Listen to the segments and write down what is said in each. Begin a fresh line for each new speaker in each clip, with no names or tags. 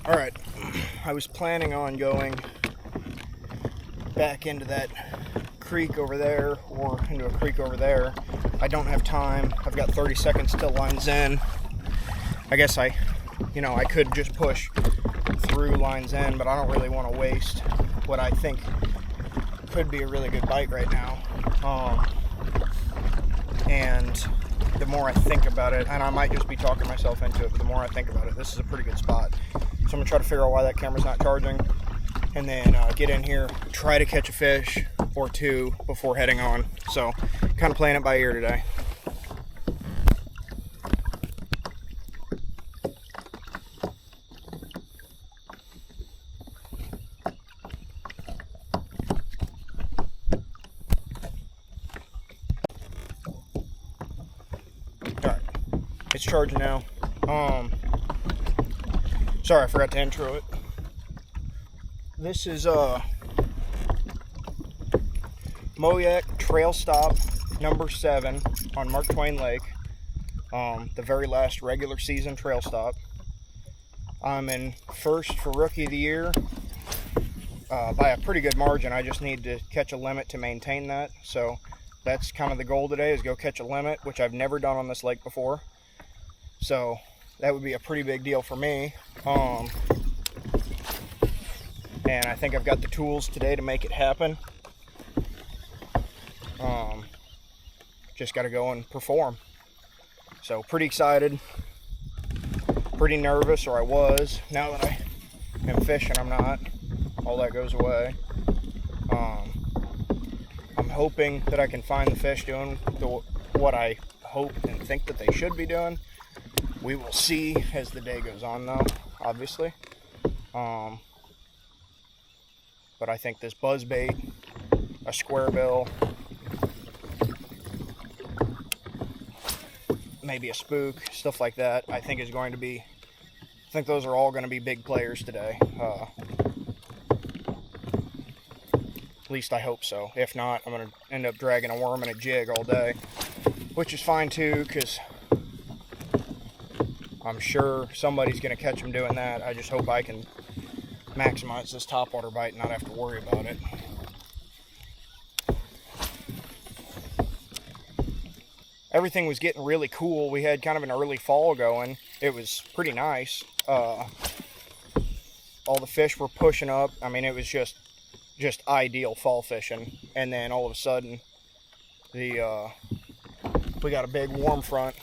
Alright, I was planning on going back into that creek over there or into a creek over there. I don't have time. I've got 30 seconds till lines in. I guess I could just push through lines in, but I don't really want to waste what I think could be a really good bite right now. And the more I think about it, and I might just be talking myself into it, but the more I think about it, this is a pretty good spot. So I'm going to try to figure out why that camera's not charging, and then get in here, try to catch a fish or two before heading on. So kind of playing it by ear today. Alright, it's charging now. Sorry, I forgot to intro it. This is MoYak Trail stop number 7 on Mark Twain Lake. The very last regular season trail stop. I'm in first for Rookie of the Year by a pretty good margin. I just need to catch a limit to maintain that. So that's kind of the goal today, is go catch a limit, which I've never done on this lake before. So that would be a pretty big deal for me. And I think I've got the tools today to make it happen. Just got to go and perform. So pretty excited, pretty nervous, or I was. Now that I am fishing, I'm not. All that goes away. I'm hoping that I can find the fish doing what I hope and think that they should be doing. We will see as the day goes on, though, obviously. But I think this buzzbait, a square bill, maybe a spook, stuff like that, I think those are all going to be big players today. At least I hope so. If not, I'm going to end up dragging a worm and a jig all day, which is fine too, because I'm sure somebody's going to catch them doing that. I just hope I can maximize this topwater bite and not have to worry about it. Everything was getting really cool. We had kind of an early fall going. It was pretty nice. All the fish were pushing up. I mean, it was just ideal fall fishing. And then all of a sudden, we got a big warm front,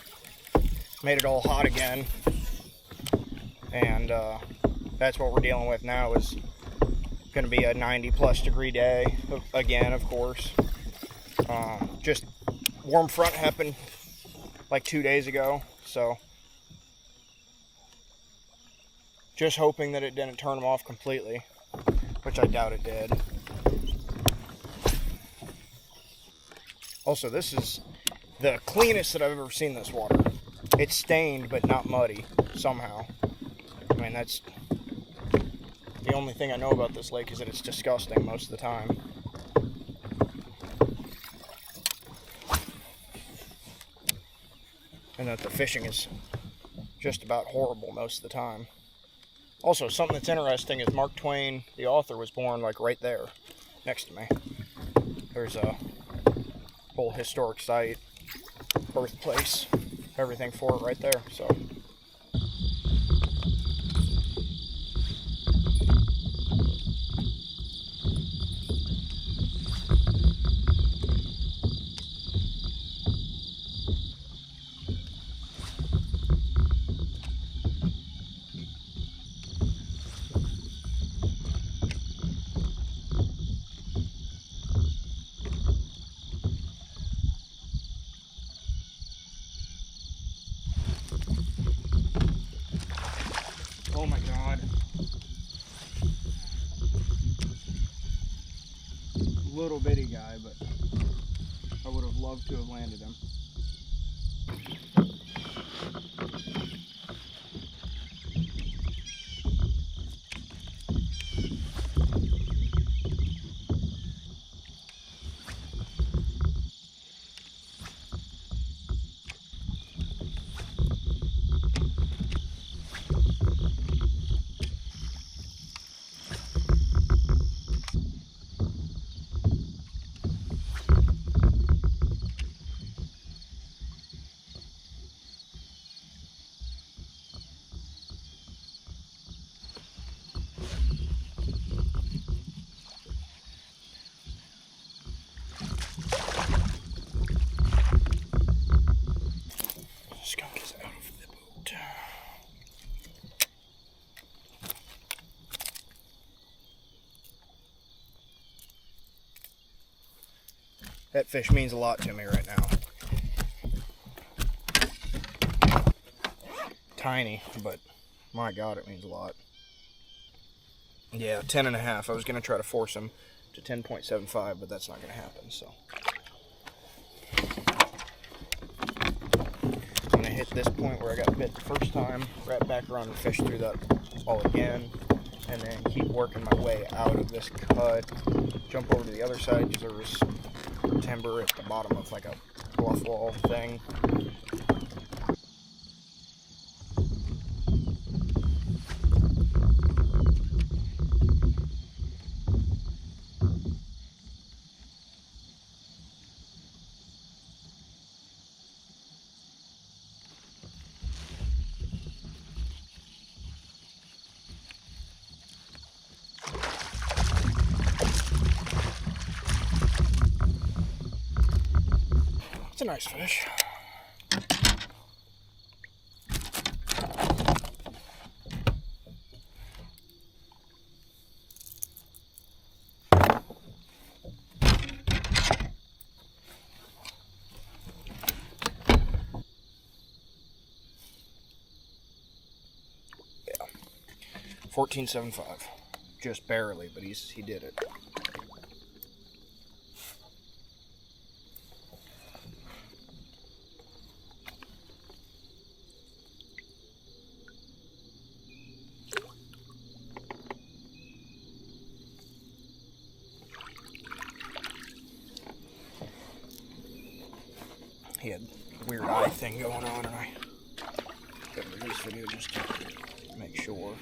made it all hot again, and that's what we're dealing with now. Is going to be a 90+ degree day again, of course. Just warm front happened like 2 days ago, so just hoping that it didn't turn them off completely, which I doubt it did. Also, this is the cleanest that I've ever seen this water. It's stained but not muddy somehow. I mean, that's the only thing I know about this lake, is that it's disgusting most of the time. And that the fishing is just about horrible most of the time. Also, something that's interesting is Mark Twain, the author, was born like right there next to me. There's a whole historic site, birthplace, everything for it right there. So oh my God. Little bitty guy, but I would have loved to have landed him. That fish means a lot to me right now. Tiny, but my God, it means a lot. Yeah, 10.5. I was going to try to force him to 10.75, but that's not going to happen, so. I'm going to hit this point where I got bit the first time, wrap back around and fish through that ball again, and then keep working my way out of this cut. Jump over to the other side because there was timber at the bottom of like a bluff wall thing. It's a nice fish. Yeah, 14.75, just barely, but he did it. He had a weird eye thing going on, and I got a release video just to make sure.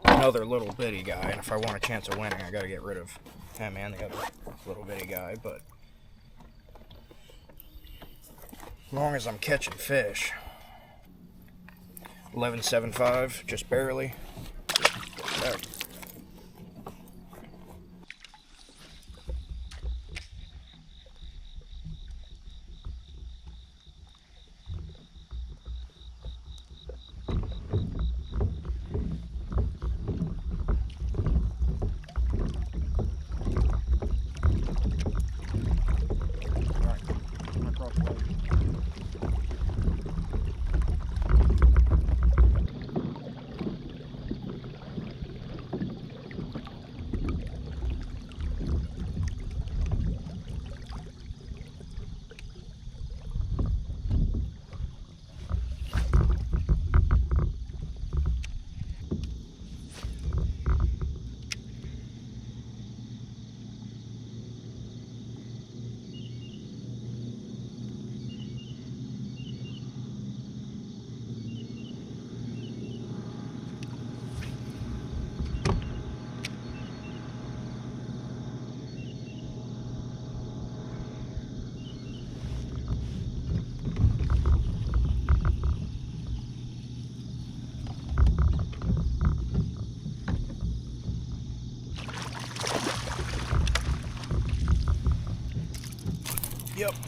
Another little bitty guy, and if I want a chance of winning, I gotta get rid of him and the other little bitty guy, but as long as I'm catching fish. 11.75, just barely. There.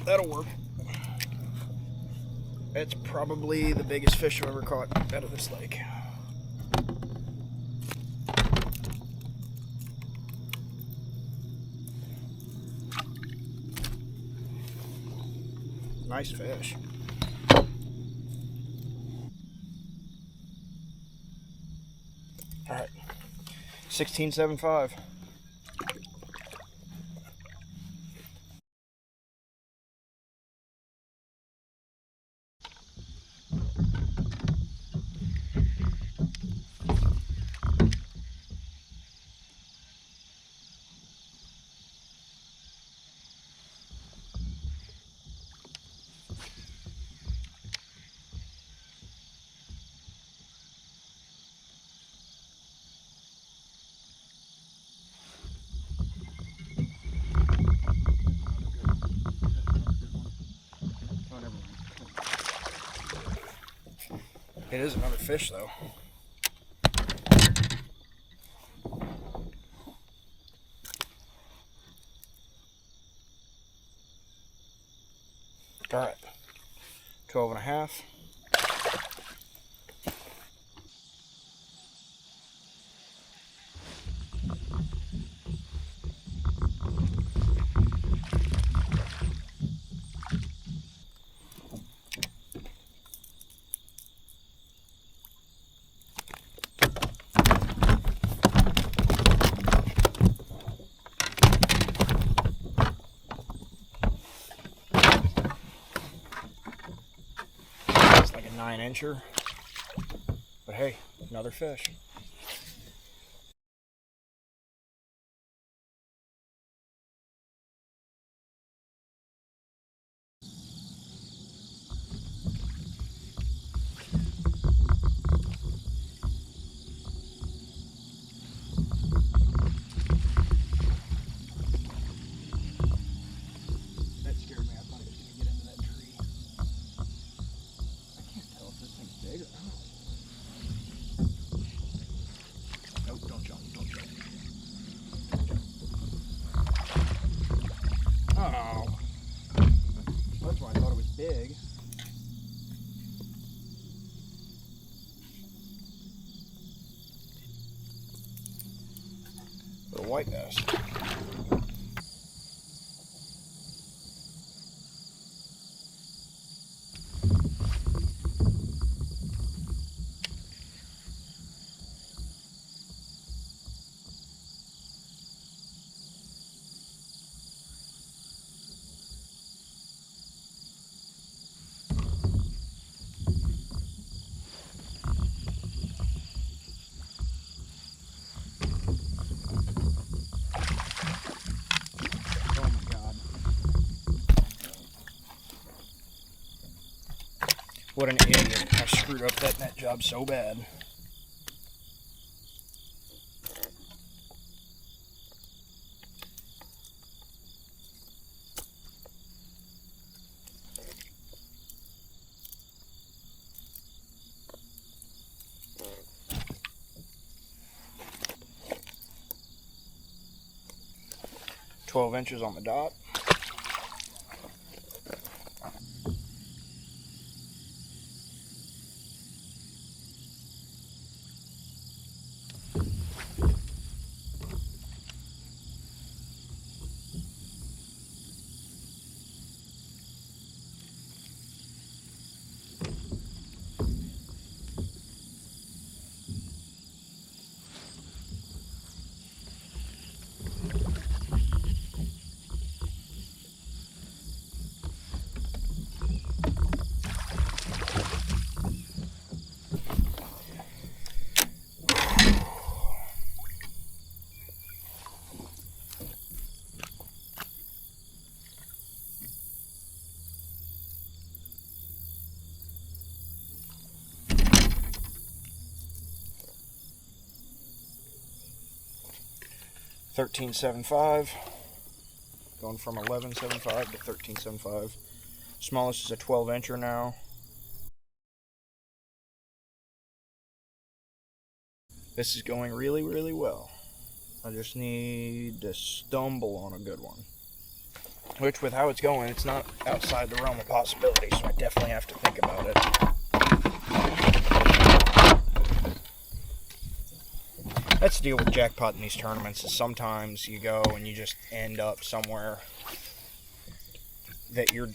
that'll work. It's probably the biggest fish I've ever caught out of this lake. Nice fish. All right, 16.75. It is another fish, though. All right, 12.5. It's like a 9-incher, but hey, another fish. That scared me. I thought it was going to get into that tree. I can't tell if this thing's big or not. Nope, don't jump, don't jump. Oh, that's why I thought it was big. The white bass. What an idiot. I screwed up that net job so bad. "12 inches on the dot." $13.75. Going from $11.75 to $13.75. Smallest is a 12-incher now. This is going really, really well. I just need to stumble on a good one. Which, with how it's going, it's not outside the realm of possibility, so I definitely have to think about it. That's the deal with jackpot in these tournaments, is sometimes you go and you just end up somewhere that you're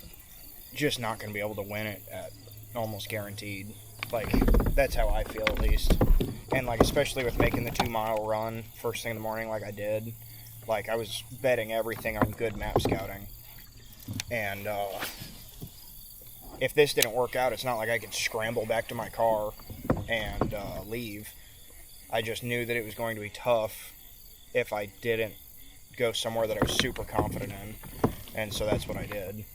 just not going to be able to win it at almost guaranteed. Like, that's how I feel, at least. And, like, especially with making the 2-mile run first thing in the morning like I did, like, I was betting everything on good map scouting. And if this didn't work out, it's not like I could scramble back to my car and leave. I just knew that it was going to be tough if I didn't go somewhere that I was super confident in. And so that's what I did.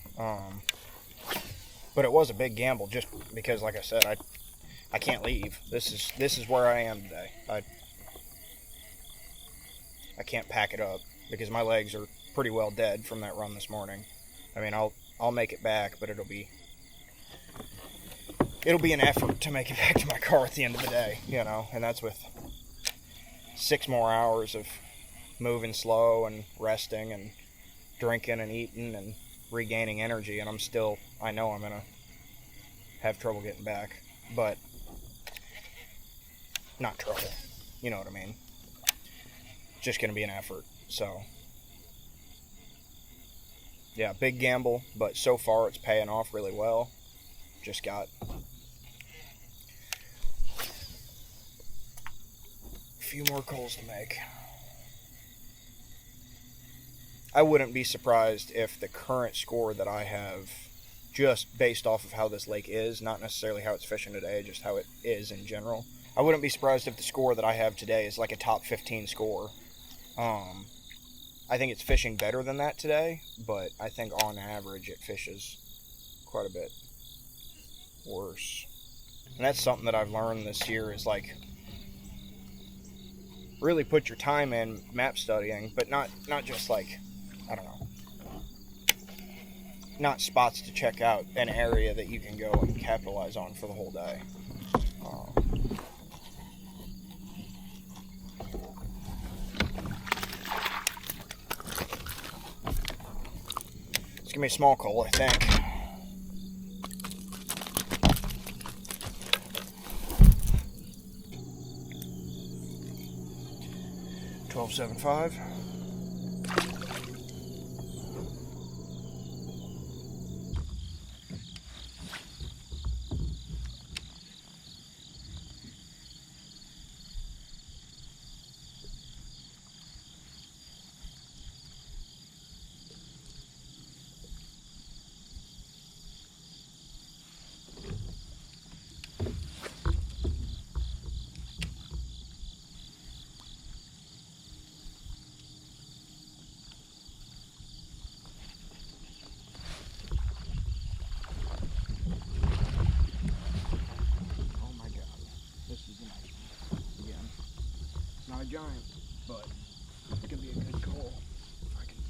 But it was a big gamble just because, like I said, I can't leave. This is where I am today. I can't pack it up because my legs are pretty well dead from that run this morning. I mean, I'll make it back, but it'll be an effort to make it back to my car at the end of the day, you know, and that's with 6 more hours of moving slow and resting and drinking and eating and regaining energy, and I know I'm gonna have trouble getting back, but not trouble, you know what I mean. It's just gonna be an effort. So yeah, big gamble, but so far it's paying off really well. Just got a few more calls to make. I wouldn't be surprised if the current score that I have, just based off of how this lake is, not necessarily how it's fishing today, just how it is in general, I wouldn't be surprised if the score that I have today is like a top 15 score. I think it's fishing better than that today, but I think on average it fishes quite a bit worse. And that's something that I've learned this year is, like, really put your time in map studying, but not just like, I don't know, not spots to check out, an area that you can go and capitalize on for the whole day. It's gonna be a small coal, I think. $12.75. Not a giant, but it's gonna be a good call if I can.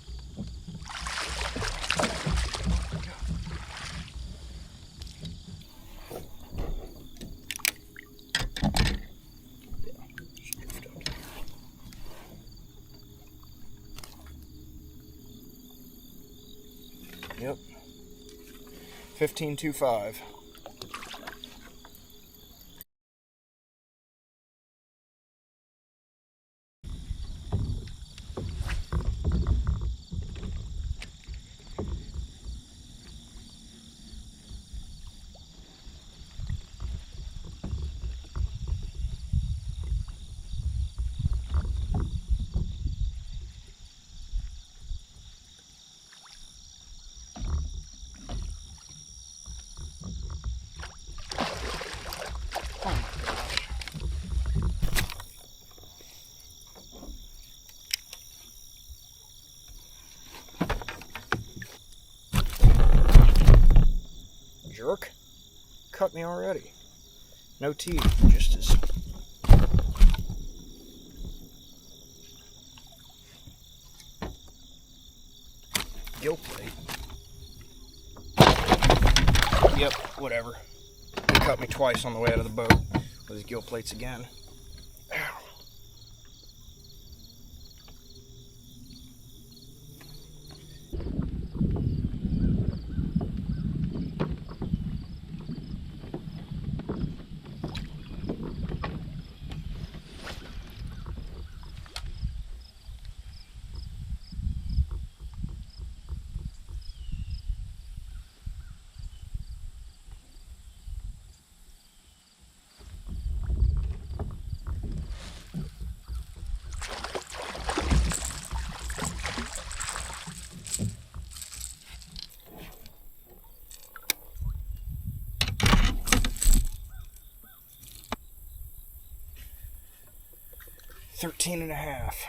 Yep. 15.25. Jerk. Cut me already. No teeth, just as... gill plate. Yep, whatever. He cut me twice on the way out of the boat with his gill plates again. Ow. 13 and a half.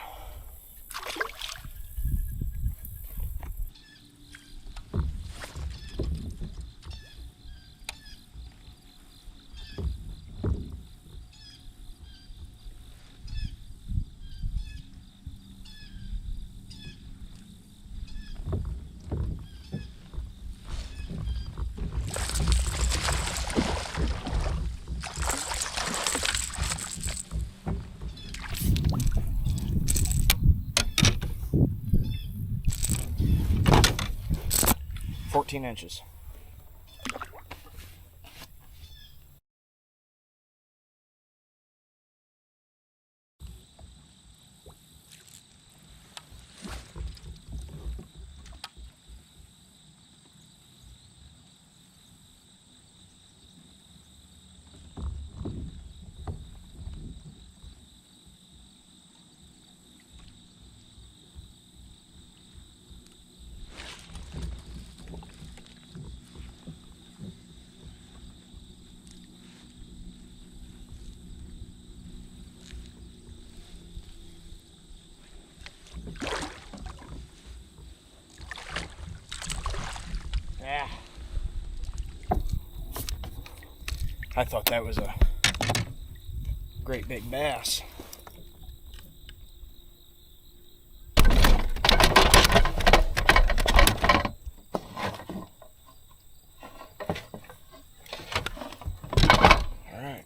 Inches. Yeah. I thought that was a great big bass. All right.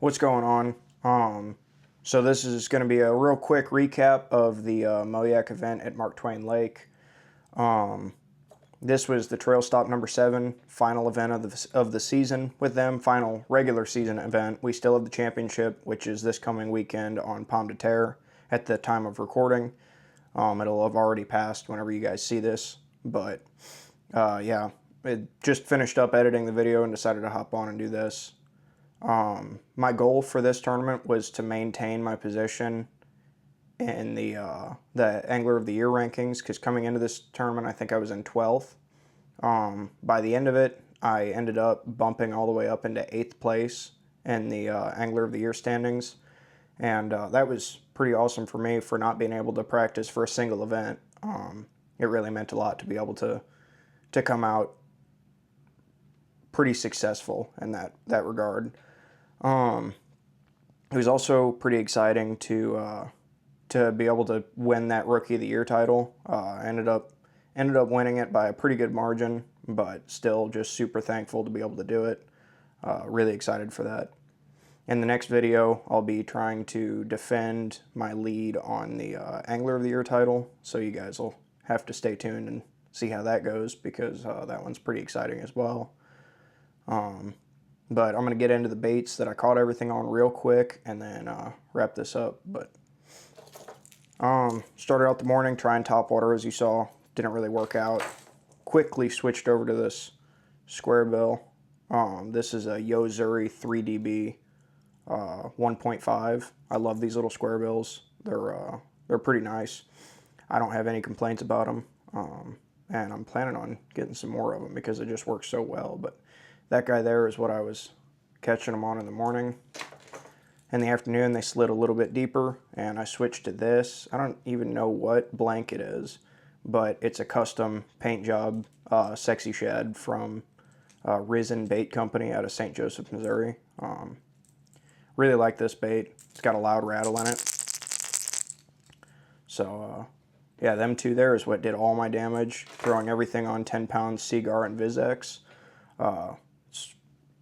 What's going on? So this is going to be a real quick recap of the MoYak event at Mark Twain Lake. This was the trail stop number 7, final event of the season with them, final regular season event. We still have the championship, which is this coming weekend on Pomme de Terre at the time of recording. It'll have already passed whenever you guys see this, but yeah, it just finished up editing the video and decided to hop on and do this. My goal for this tournament was to maintain my position in the Angler of the Year rankings, because coming into this tournament I think I was in 12th. By the end of it I ended up bumping all the way up into 8th place in the Angler of the Year standings, and that was pretty awesome for me for not being able to practice for a single event. It really meant a lot to be able to come out pretty successful in that regard. It was also pretty exciting to be able to win that Rookie of the Year title. I ended up winning it by a pretty good margin, but still just super thankful to be able to do it. Really excited for that. In the next video, I'll be trying to defend my lead on the Angler of the Year title, so you guys will have to stay tuned and see how that goes, because that one's pretty exciting as well. But I'm going to get into the baits that I caught everything on real quick and then wrap this up. But started out the morning trying topwater, as you saw. Didn't really work out. Quickly switched over to this square bill. This is a Yo-Zuri 3DB 1.5. I love these little square bills. They're pretty nice. I don't have any complaints about them. And I'm planning on getting some more of them because it just works so well. But that guy there is what I was catching them on in the morning. In the afternoon, they slid a little bit deeper, and I switched to this. I don't even know what blank it is, but it's a custom paint job sexy shad from Risen Bait Company out of St. Joseph, Missouri. Really like this bait. It's got a loud rattle in it. So, yeah, them two there is what did all my damage, throwing everything on 10-pound Seagar and Vizex. It's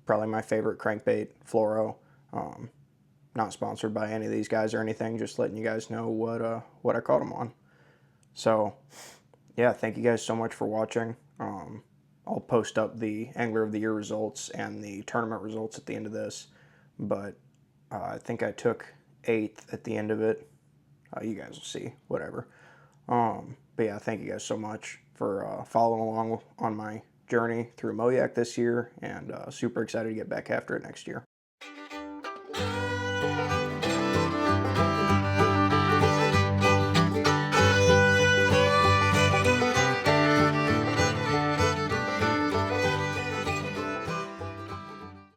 probably my favorite crankbait, fluoro. Not sponsored by any of these guys or anything, just letting you guys know what I caught them on. So, yeah, thank you guys so much for watching. I'll post up the Angler of the Year results and the tournament results at the end of this, but I think I took 8th at the end of it. You guys will see, whatever. But yeah, thank you guys so much for following along on my journey through MoYak this year, and super excited to get back after it next year.